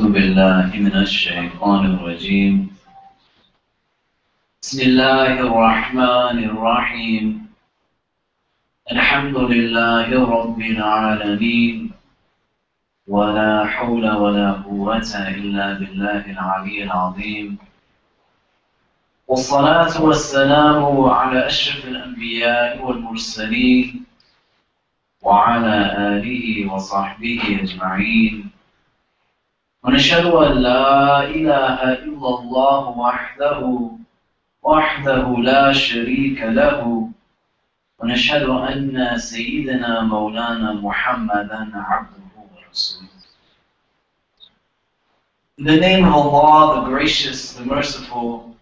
أعوذ بالله من الشيطان الرجيم بسم الله الرحمن الرحيم الحمد لله رب العالمين ولا حول ولا قوة إلا بالله العلي العظيم والصلاة والسلام على أشرف الأنبياء والمرسلين وعلى آله وصحبه أجمعين ونشهد أن لا إله إلا الله وحده لا شريك له ونشهد أن سيدنا مولانا محمدا عبده ورسوله. In the name of Allah, the gracious, the merciful,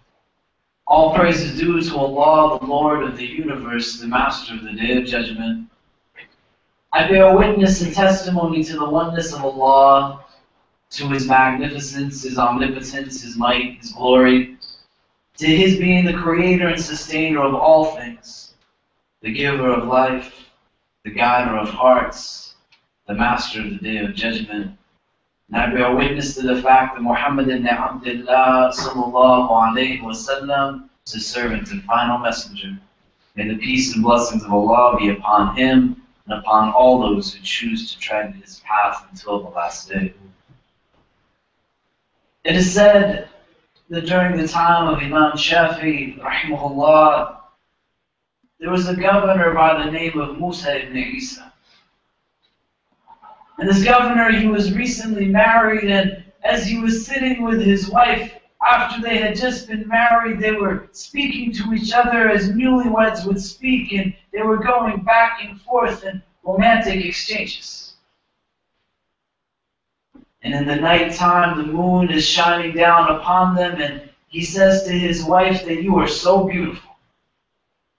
all praise is due to Allah, the Lord of the universe, the Master of the Day of Judgment. I bear witness and testimony to the oneness of Allah, to His magnificence, His omnipotence, His might, His glory, to His being the creator and sustainer of all things, the giver of life, the guider of hearts, the master of the Day of Judgment. And I bear witness to the fact that Muhammad ibn Abdullah sallallahu alayhi wa sallam is His servant and final messenger. May the peace and blessings of Allah be upon him and upon all those who choose to tread His path until the last day. It is said that during the time of Imam Shafi, rahimahullah, there was a governor by the name of Musa ibn Isa. And this governor, he was recently married, and as he was sitting with his wife, after they had just been married, they were speaking to each other as newlyweds would speak, and they were going back and forth in romantic exchanges. And in the night time, the moon is shining down upon them, and he says to his wife that you are so beautiful.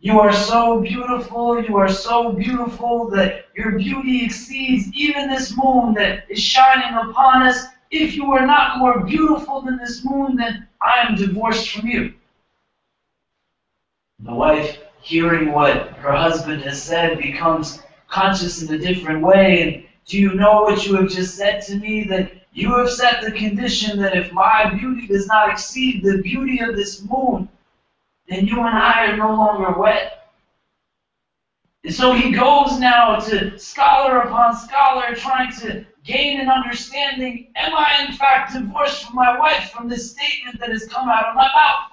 You are so beautiful, you are so beautiful that your beauty exceeds even this moon that is shining upon us. If you are not more beautiful than this moon, then I am divorced from you. The wife, hearing what her husband has said, becomes conscious in a different way. And do you know what you have just said to me? That you have set the condition that if my beauty does not exceed the beauty of this moon, then you and I are no longer wed. And so he goes now to scholar upon scholar, trying to gain an understanding. Am I in fact divorced from my wife from this statement that has come out of my mouth?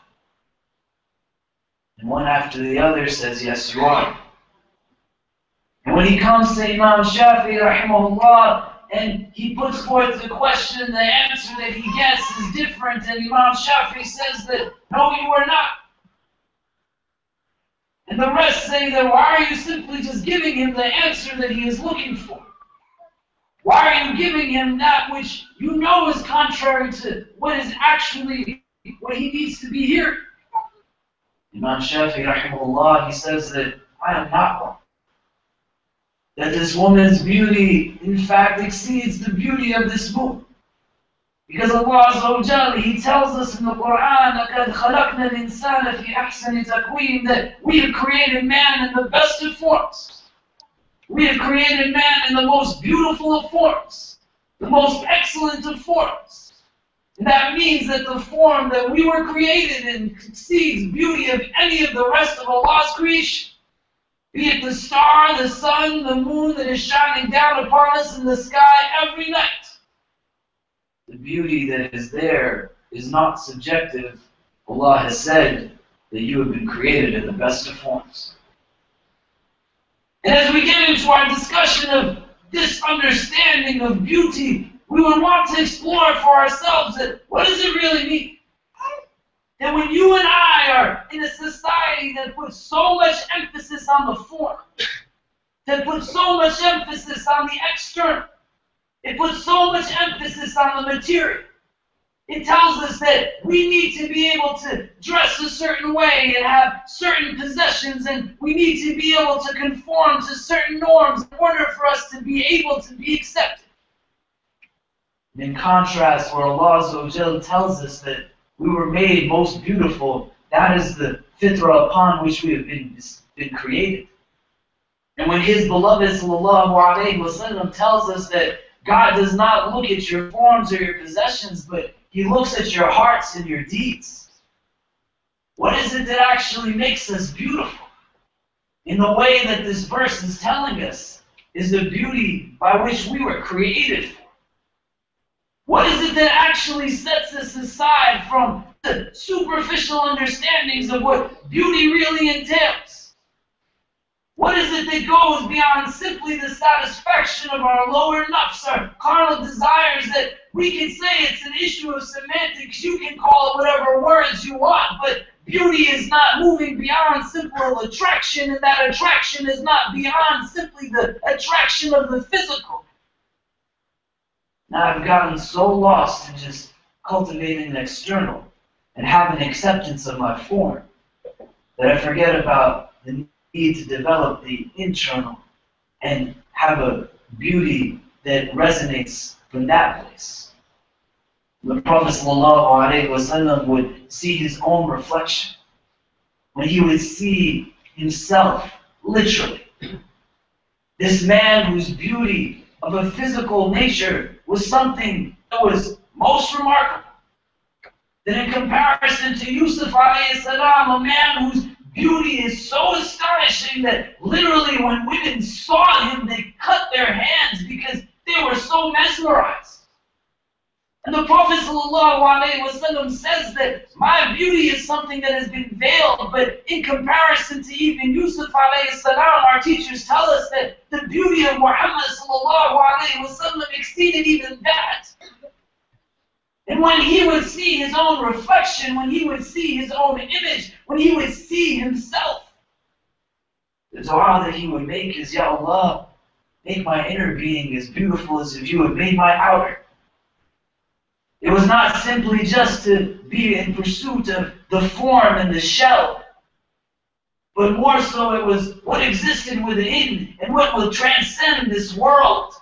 And one after the other says, yes, you are. And when he comes to Imam Shafi, rahimahullah, and he puts forth the question, the answer that he gets is different, and Imam Shafi says that, no, you are not. And the rest say that, why are you simply just giving him the answer that he is looking for? Why are you giving him that which you know is contrary to what is actually what he needs to be hearing? Imam Shafi, rahimahullah, he says that I am not wrong. That this woman's beauty, in fact, exceeds the beauty of this moon. Because Allah Azza wa Jalla, He tells us in the Quran, لَقَدْ خَلَقْنَا الْإِنسَانَ فِي أَحْسَنِ تَقْوِيمٍ, that we have created man in the best of forms. We have created man in the most beautiful of forms, the most excellent of forms. And that means that the form that we were created in exceeds beauty of any of the rest of Allah's creation. Be it the star, the sun, the moon that is shining down upon us in the sky every night. The beauty that is there is not subjective. Allah has said that you have been created in the best of forms. And as we get into our discussion of this understanding of beauty, we would want to explore for ourselves that what does it really mean? That when you and I are in a society that puts so much emphasis on the form, that puts so much emphasis on the external, it puts so much emphasis on the material. It tells us that we need to be able to dress a certain way and have certain possessions, and we need to be able to conform to certain norms in order for us to be able to be accepted. In contrast, where Allah Azza wa Jalla tells us that we were made most beautiful, that is the fitrah upon which we have been created. And when His beloved sallallahu alayhi wa sallam tells us that God does not look at your forms or your possessions, but He looks at your hearts and your deeds. What is it that actually makes us beautiful? In the way that this verse is telling us is the beauty by which we were created for. What is it that actually sets us aside from the superficial understandings of what beauty really entails? What is it that goes beyond simply the satisfaction of our lower nafs, our carnal desires, that we can say it's an issue of semantics, you can call it whatever words you want, but beauty is not moving beyond simple attraction, and that attraction is not beyond simply the attraction of the physical. Now I've gotten so lost in just cultivating the external and having acceptance of my form that I forget about the need to develop the internal and have a beauty that resonates from that place. The Prophet ﷺ would see his own reflection. When he would see himself, literally. This man whose beauty of a physical nature was something that was most remarkable. That in comparison to Yusuf alayhi salam, a man whose beauty is so astonishing that literally when women saw him, they cut their hands because they were so mesmerized. And the Prophet ﷺ says that my beauty is something that has been veiled, but in comparison to even Yusuf alayhi salam, our teachers tell us that the beauty of Muhammad ﷺ exceeded even that. And when he would see his own reflection, when he would see his own image, when he would see himself, the dua that he would make is, Ya Allah, make my inner being as beautiful as if you had made my outer. It was not simply just to be in pursuit of the form and the shell, but more so it was what existed within and what will transcend this world.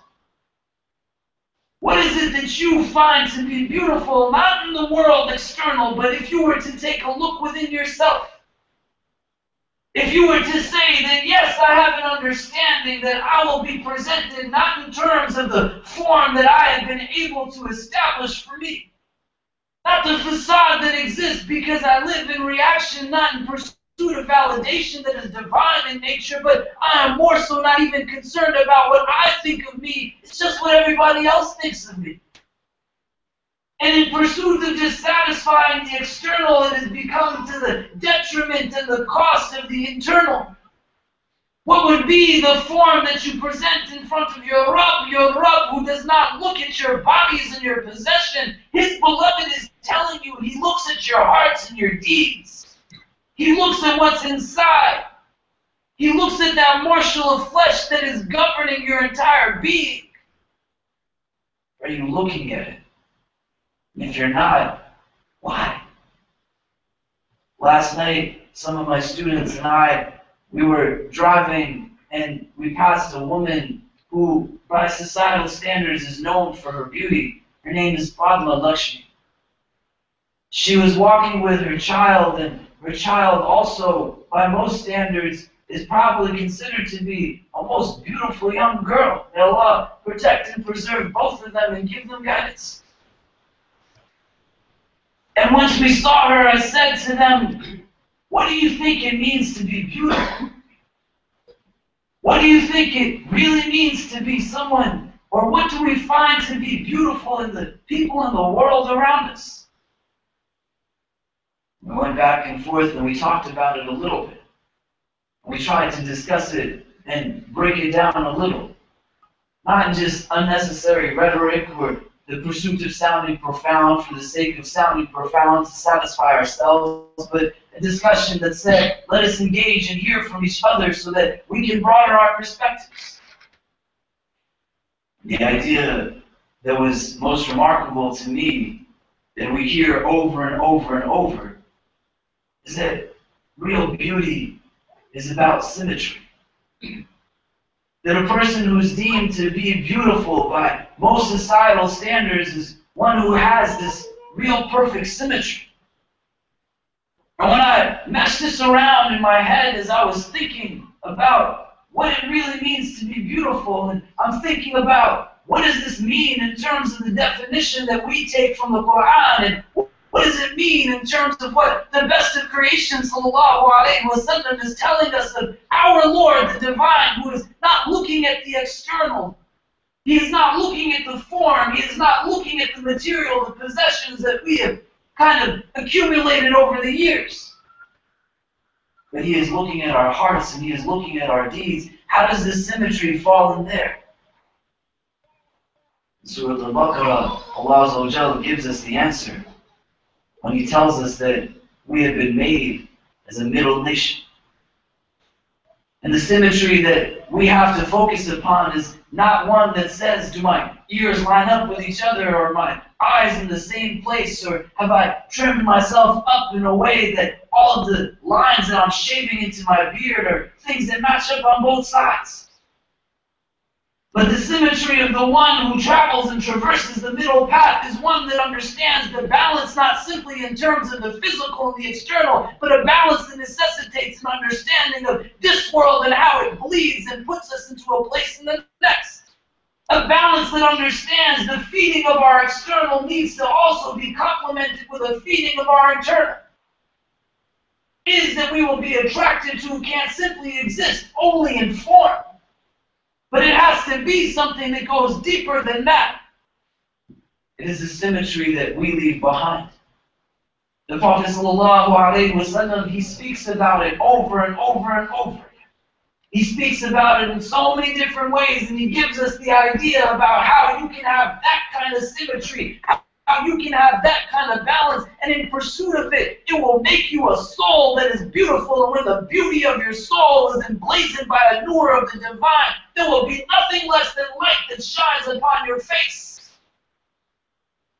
What is it that you find to be beautiful, not in the world external, but if you were to take a look within yourself? If you were to say that, yes, I have an understanding that I will be presented not in terms of the form that I have been able to establish for me, not the facade that exists because I live in reaction, not in pursuit of validation that is divine in nature, but I am more so not even concerned about what I think of me. It's just what everybody else thinks of me. And in pursuit of just satisfying the external, it has become to the detriment and the cost of the internal. What would be the form that you present in front of your Rabb who does not look at your bodies and your possession? His beloved is telling you, he looks at your hearts and your deeds. He looks at what's inside. He looks at that morsel of flesh that is governing your entire being. Are you looking at it? And if you're not, why? Last night, some of my students and I, we were driving and we passed a woman who, by societal standards, is known for her beauty. Her name is Padma Lakshmi. She was walking with her child, and her child also, by most standards, is probably considered to be a most beautiful young girl. May Allah protect and preserve both of them and give them guidance. And once we saw her, I said to them, what do you think it means to be beautiful? What do you think it really means to be someone, or what do we find to be beautiful in the people in the world around us? We went back and forth and we talked about it a little bit. We tried to discuss it and break it down a little. Not in just unnecessary rhetoric or the pursuit of sounding profound for the sake of sounding profound to satisfy ourselves, but a discussion that said, let us engage and hear from each other so that we can broaden our perspectives. The idea that was most remarkable to me, that we hear over and over and over, is that real beauty is about symmetry. That a person who is deemed to be beautiful by most societal standards is one who has this real perfect symmetry. And when I meshed this around in my head as I was thinking about what it really means to be beautiful, and I'm thinking about what does this mean in terms of the definition that we take from the Quran? And what does it mean in terms of what the best of creation, sallallahu alaihi wasallam, is telling us of our Lord, the Divine, who is not looking at the external. He is not looking at the form. He is not looking at the material, the possessions that we have kind of accumulated over the years. But He is looking at our hearts and He is looking at our deeds. How does this symmetry fall in there? In Surah Al-Baqarah, Allah Azza wa Jalla gives us the answer when He tells us that we have been made as a middle nation. And the symmetry that we have to focus upon is not one that says, do my ears line up with each other, or my eyes in the same place, or have I trimmed myself up in a way that all of the lines that I'm shaving into my beard are things that match up on both sides. But the symmetry of the one who travels and traverses the middle path is one that understands the balance not simply in terms of the physical and the external, but a balance that necessitates an understanding of this world and how it bleeds and puts us into a place in the next. A balance that understands the feeding of our external needs to also be complemented with a feeding of our internal. Is that we will be attracted to can't simply exist only in form. But it has to be something that goes deeper than that. It is the symmetry that we leave behind. The Prophet ﷺ, he speaks about it over and over and over again. He speaks about it in so many different ways, and he gives us the idea about how you can have that kind of symmetry, how you can have that kind of balance, and in pursuit of it, it will make you a soul that is beautiful, and when the beauty of your soul is emblazoned by a nur of the divine, there will be nothing less than light that shines upon your face.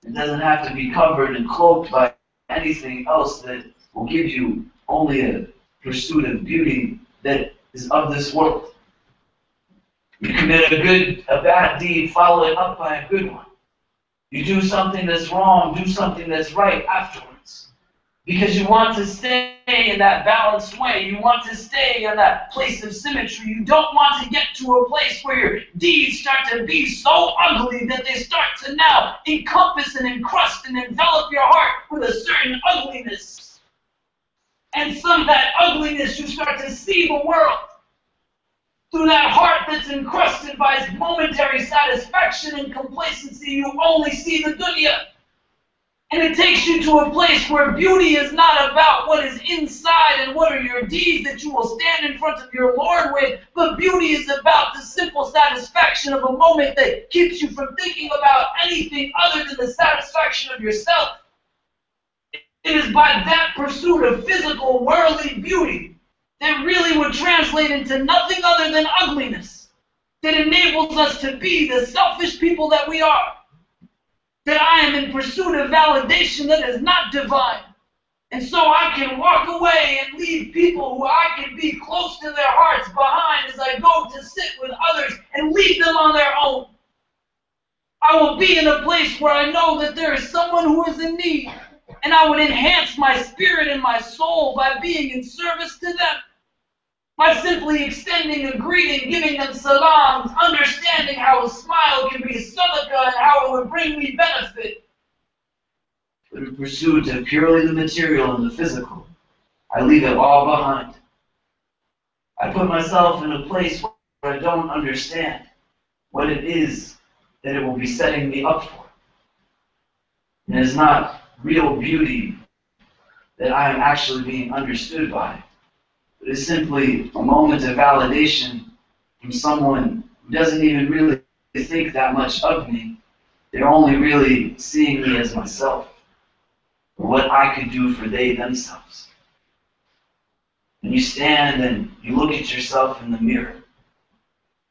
It doesn't have to be covered and cloaked by anything else that will give you only a pursuit of beauty that is of this world. You commit a bad deed, follow it up by a good one. You do something that's wrong, do something that's right afterwards. Because you want to stay in that balanced way. You want to stay in that place of symmetry. You don't want to get to a place where your deeds start to be so ugly that they start to now encompass and encrust and envelop your heart with a certain ugliness. And some of that ugliness, you start to see the world through that heart that's encrusted by momentary satisfaction and complacency. You only see the dunya. And it takes you to a place where beauty is not about what is inside and what are your deeds that you will stand in front of your Lord with, but beauty is about the simple satisfaction of a moment that keeps you from thinking about anything other than the satisfaction of yourself. It is by that pursuit of physical, worldly beauty that really would translate into nothing other than ugliness, that enables us to be the selfish people that we are. That I am in pursuit of validation that is not divine. And so I can walk away and leave people who I can be close to their hearts behind as I go to sit with others and leave them on their own. I will be in a place where I know that there is someone who is in need, and I would enhance my spirit and my soul by being in service to them. By simply extending a greeting, giving them salams, understanding how a smile can be sadaqah and how it would bring me benefit. But in pursuit of purely the material and the physical, I leave it all behind. I put myself in a place where I don't understand what it is that it will be setting me up for. And it is not real beauty that I am actually being understood by. It is simply a moment of validation from someone who doesn't even really think that much of me. They're only really seeing me as myself, or what I could do for they themselves. And you stand and you look at yourself in the mirror,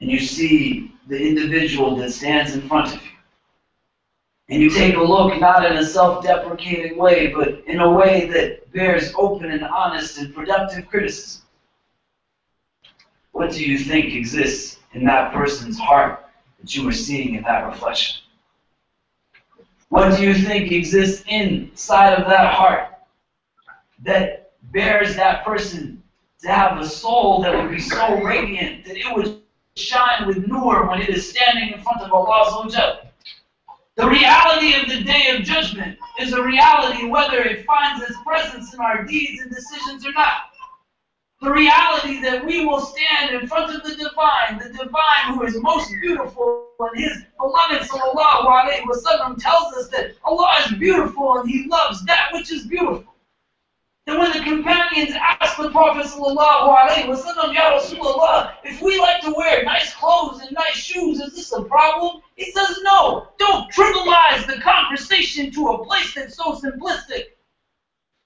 and you see the individual that stands in front of you. And you take a look not in a self-deprecating way, but in a way that bears open and honest and productive criticism. What do you think exists in that person's heart that you are seeing in that reflection? What do you think exists inside of that heart that bears that person to have a soul that would be so radiant that it would shine with nur when it is standing in front of Allah Azza wa Jal. The reality of the Day of Judgment is a reality whether it finds its presence in our deeds and decisions or not. The reality that we will stand in front of the Divine who is most beautiful, and His beloved Sallallahu Alaihi Wasallam tells us that Allah is beautiful and He loves that which is beautiful. And when the companions asked the Prophet Sallallahu Alaihi Wasallam, Ya Rasulullah, if we like to wear nice clothes and nice shoes, is this a problem? He says, no, don't trivialize the conversation to a place that's so simplistic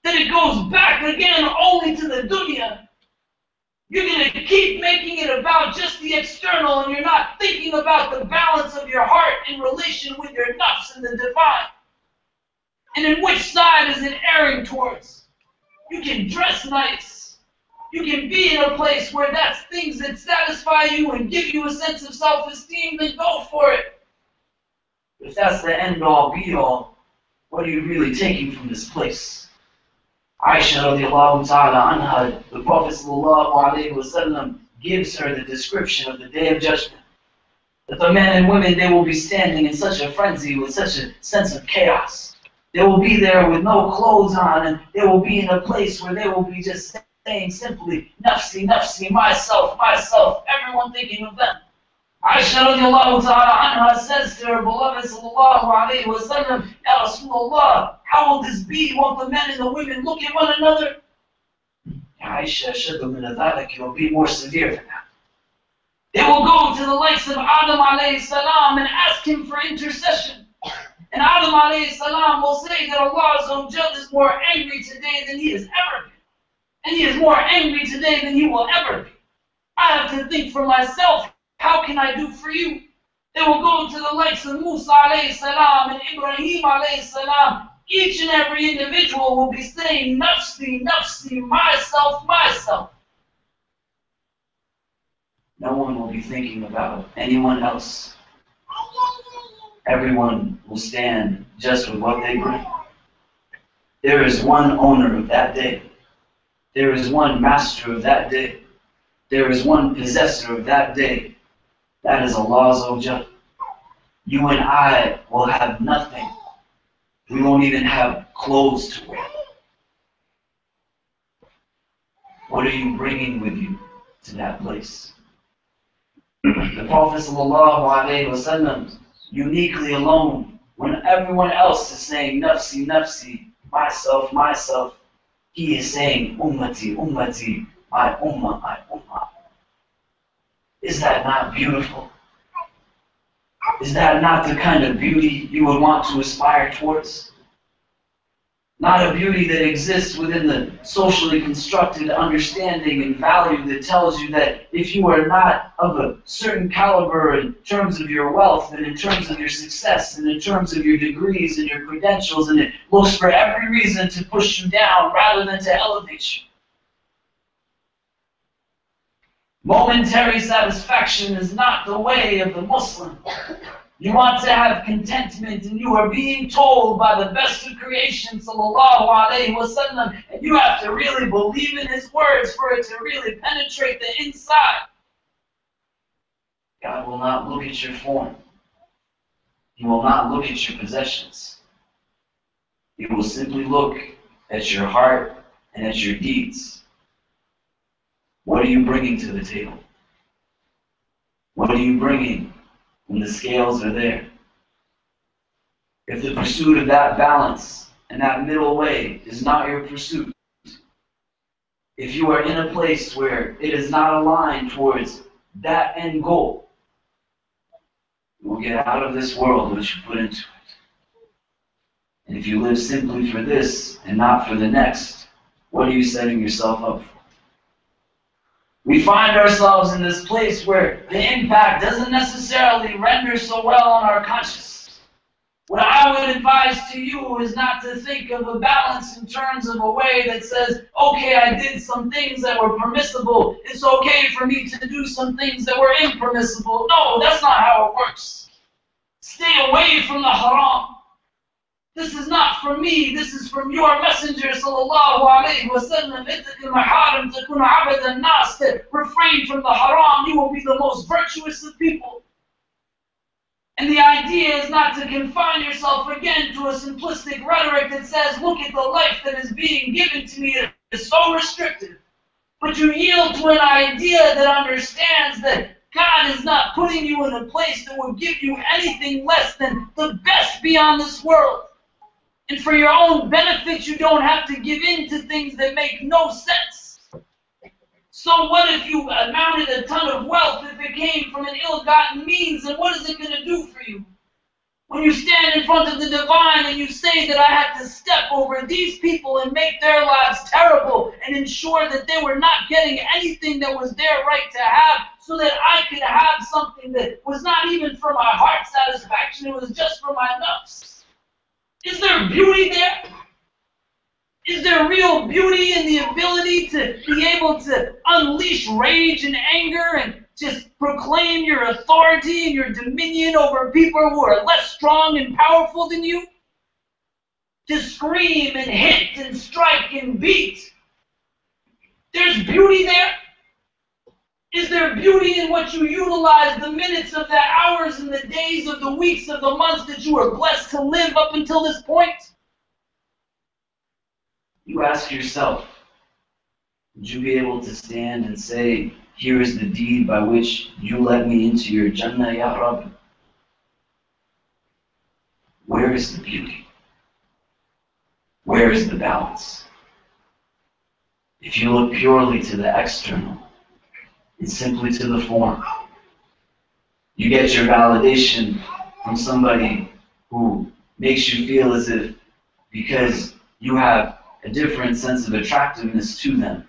that it goes back again only to the dunya. You're going to keep making it about just the external, and you're not thinking about the balance of your heart in relation with your nafs and the divine. And in which side is it erring towards? You can dress nice. You can be in a place where that's things that satisfy you and give you a sense of self-esteem, then go for it. If that's the end-all, be-all, what are you really taking from this place? Aisha radiallahu ta'ala anha, the Prophet sallallahu alayhi wasallam gives her the description of the Day of Judgment. That the men and women, they will be standing in such a frenzy with such a sense of chaos. They will be there with no clothes on, and they will be in a place where they will be just saying simply, nafsi, nafsi, myself, myself, everyone thinking of them. Aisha radiallahu ta'ala anha says to her beloved sallallahu alayhi wa sallam, Ya Rasulullah, how will this be? Won't the men and the women look at one another? Aisha, shaddu min adhalik, it will be more severe than that. They will go to the likes of Adam alayhi salam and ask him for intercession. And Adam alayhi salam will say that Allah Azza wa Jal is more angry today than He has ever been. And He is more angry today than He will ever be. I have to think for myself, how can I do for you? They will go to the likes of Musa alayhi salam and Ibrahim alayhi salam. Each and every individual will be saying, nafsi, nafsi, myself, myself. No one will be thinking about anyone else. Everyone will stand just with what they bring. There is one owner of that day. There is one master of that day. There is one possessor of that day. That is Allah Azza wa Jal. You and I will have nothing. We won't even have clothes to wear. What are you bringing with you to that place? The Prophet ﷺ, uniquely alone, when everyone else is saying, nafsi, nafsi, myself, myself, he is saying, ummati, ummati, my ummah, my ummah. Is that not beautiful? Is that not the kind of beauty you would want to aspire towards? Not a beauty that exists within the socially constructed understanding and value that tells you that if you are not of a certain caliber in terms of your wealth and in terms of your success and in terms of your degrees and your credentials, and it looks for every reason to push you down rather than to elevate you. Momentary satisfaction is not the way of the Muslim. You want to have contentment, and you are being told by the best of creation, sallallahu alayhi wasallam, and you have to really believe in his words for it to really penetrate the inside. God will not look at your form. He will not look at your possessions. He will simply look at your heart and at your deeds. What are you bringing to the table? What are you bringing when the scales are there? If the pursuit of that balance and that middle way is not your pursuit, if you are in a place where it is not aligned towards that end goal, you will get out of this world what you put into it. And if you live simply for this and not for the next, what are you setting yourself up for? We find ourselves in this place where the impact doesn't necessarily render so well on our consciousness. What I would advise to you is not to think of a balance in terms of a way that says, okay, I did some things that were permissible. It's okay for me to do some things that were impermissible. No, that's not how it works. Stay away from the haram. This is not from me, this is from your messenger sallallahu alayhi wa sallam. Ittaqil maharim takun abad an-nas. To refrain from the haram, you will be the most virtuous of people. And the idea is not to confine yourself again to a simplistic rhetoric that says, look at the life that is being given to me, it is so restrictive. But you yield to an idea that understands that God is not putting you in a place that will give you anything less than the best beyond this world. And for your own benefit, you don't have to give in to things that make no sense. So what if you amounted a ton of wealth if it came from an ill-gotten means, and what is it going to do for you? When you stand in front of the divine and you say that I had to step over these people and make their lives terrible and ensure that they were not getting anything that was their right to have so that I could have something that was not even for my heart satisfaction, it was just for my nafs. Is there beauty there? Is there real beauty in the ability to be able to unleash rage and anger and just proclaim your authority and your dominion over people who are less strong and powerful than you? To scream and hit and strike and beat. There's beauty there. Is there beauty in what you utilize the minutes of the hours and the days of the weeks of the months that you are blessed to live up until this point? You ask yourself, would you be able to stand and say, here is the deed by which you let me into your Jannah, Ya Rabb? Where is the beauty? Where is the balance? If you look purely to the external and simply to the form, you get your validation from somebody who makes you feel as if because you have a different sense of attractiveness to them,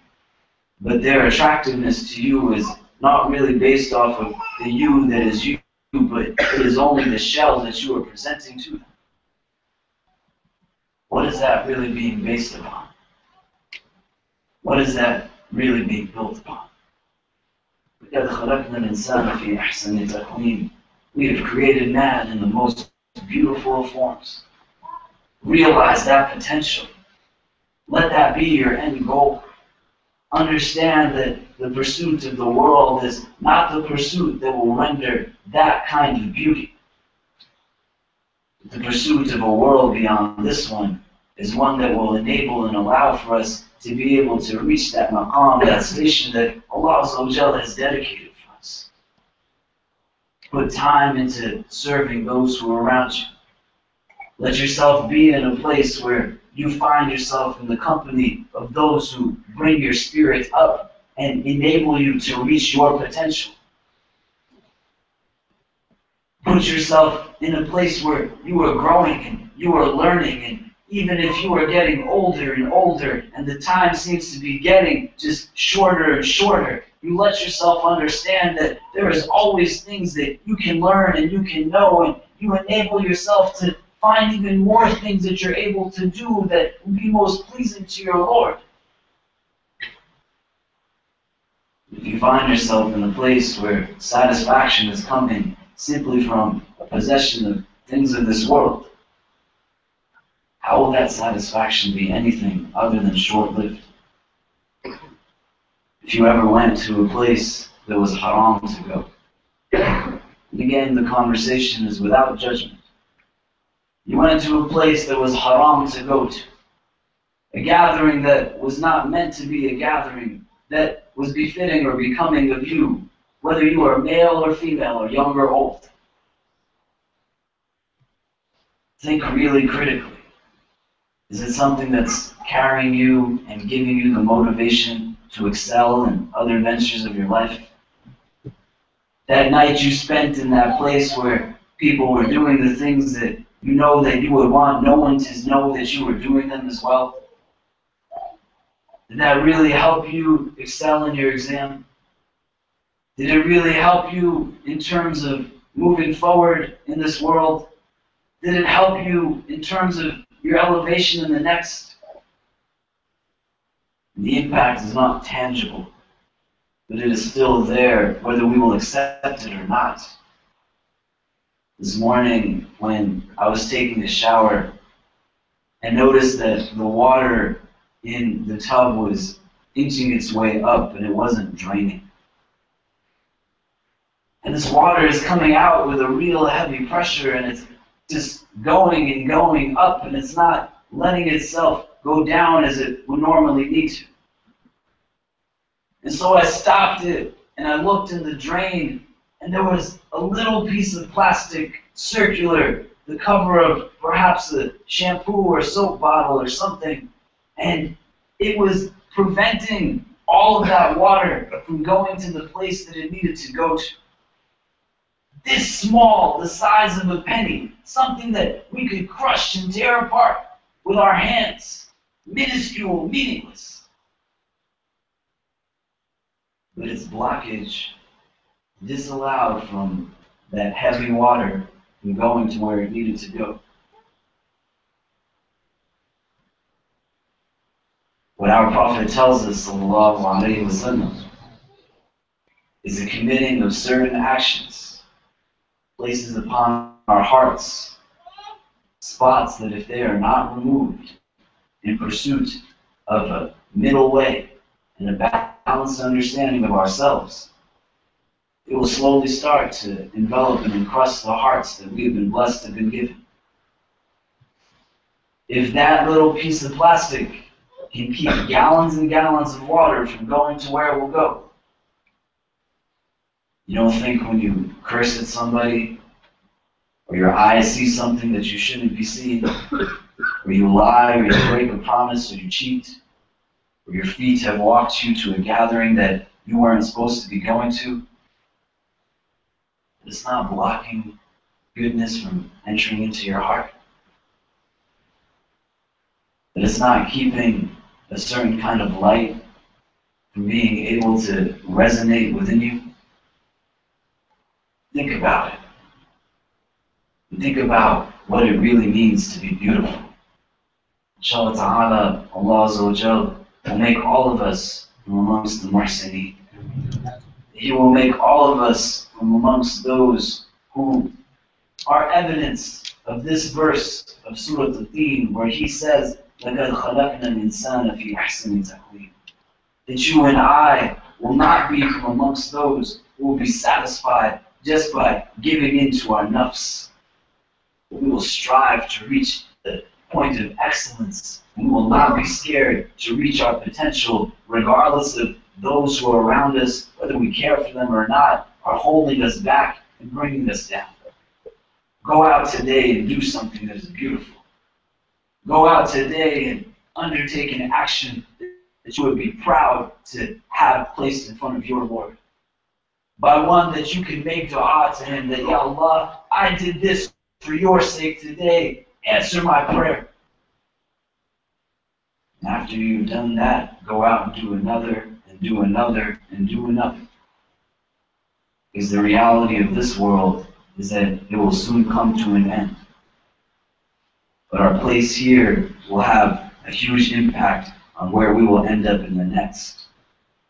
but their attractiveness to you is not really based off of the you that is you, but it is only the shell that you are presenting to them. What is that really being based upon? What is that really being built upon? We have created man in the most beautiful of forms. Realize that potential. Let that be your end goal. Understand that the pursuit of the world is not the pursuit that will render that kind of beauty. The pursuit of a world beyond this one is one that will enable and allow for us to be able to reach that maqam, that station that Allah has dedicated for us. Put time into serving those who are around you. Let yourself be in a place where you find yourself in the company of those who bring your spirit up and enable you to reach your potential. Put yourself in a place where you are growing and you are learning, and even if you are getting older and older and the time seems to be getting just shorter and shorter, you let yourself understand that there is always things that you can learn and you can know, and you enable yourself to find even more things that you're able to do that will be most pleasing to your Lord. If you find yourself in a place where satisfaction is coming simply from a possession of things of this world, how will that satisfaction be anything other than short-lived? If you ever went to a place that was haram to go, and again the conversation is without judgment, you went to a place that was haram to go to, a gathering that was not meant to be a gathering that was befitting or becoming of you, whether you are male or female or young or old. Think really critically. Is it something that's carrying you and giving you the motivation to excel in other ventures of your life? That night you spent in that place where people were doing the things that you know that you would want no one to know that you were doing them as well? Did that really help you excel in your exam? Did it really help you in terms of moving forward in this world? Did it help you in terms of your elevation in the next? The impact is not tangible, but it is still there, whether we will accept it or not. This morning, when I was taking a shower, and noticed that the water in the tub was inching its way up and it wasn't draining. And this water is coming out with a real heavy pressure, and it's just going and going up, and it's not letting itself go down as it would normally need to. And so I stopped it, and I looked in the drain, and there was a little piece of plastic, circular, the cover of perhaps a shampoo or soap bottle or something, and it was preventing all of that water from going to the place that it needed to go to. This small, the size of a penny, something that we could crush and tear apart with our hands, minuscule, meaningless. But its blockage disallowed from that heavy water from going to where it needed to go. What our Prophet tells us, sallallahu alaihi wasallam, is the committing of certain actions places upon our hearts spots that if they are not removed in pursuit of a middle way and a balanced understanding of ourselves, it will slowly start to envelop and encrust the hearts that we have been blessed to have been given. If that little piece of plastic can keep gallons and gallons of water from going to where it will go, you don't think when you curse at somebody, or your eyes see something that you shouldn't be seeing, or you lie, or you break a promise, or you cheat, or your feet have walked you to a gathering that you weren't supposed to be going to, it's not blocking goodness from entering into your heart? That it's not keeping a certain kind of light from being able to resonate within you? Think about it. And think about what it really means to be beautiful. Inshallah ta'ala, Allah Azza wa Jal will make all of us from amongst the muhsineen. He will make all of us from amongst those who are evidence of this verse of Surah Al-Teen, where he says, لَقَدْ خَلَقْنَا الْإِنسَانَ فِي أَحْسَنِ تَقْوِيمٍ. That you and I will not be from amongst those who will be satisfied just by giving in to our nafs. We will strive to reach the point of excellence. We will not be scared to reach our potential, regardless of those who are around us, whether we care for them or not, are holding us back and bringing us down. Go out today and do something that is beautiful. Go out today and undertake an action that you would be proud to have placed in front of your Lord. By one that you can make dua to Him that, Ya Allah, I did this for your sake today. Answer my prayer. And after you've done that, go out and do another, and do another, and do another. Because the reality of this world is that it will soon come to an end. But our place here will have a huge impact on where we will end up in the next.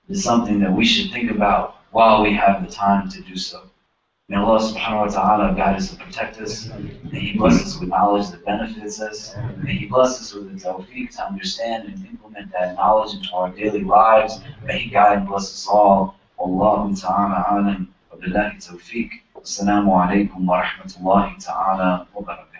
It's something that we should think about while we have the time to do so. May Allah subhanahu wa ta'ala guide us and protect us. May He bless us with knowledge that benefits us. May He bless us with the tawfiq to understand and implement that knowledge into our daily lives. May He guide and bless us all. Wallahu ta'ala alam wa billahi tawfiq. Assalamu alaikum wa rahmatullahi ta'ala wa barakatuh.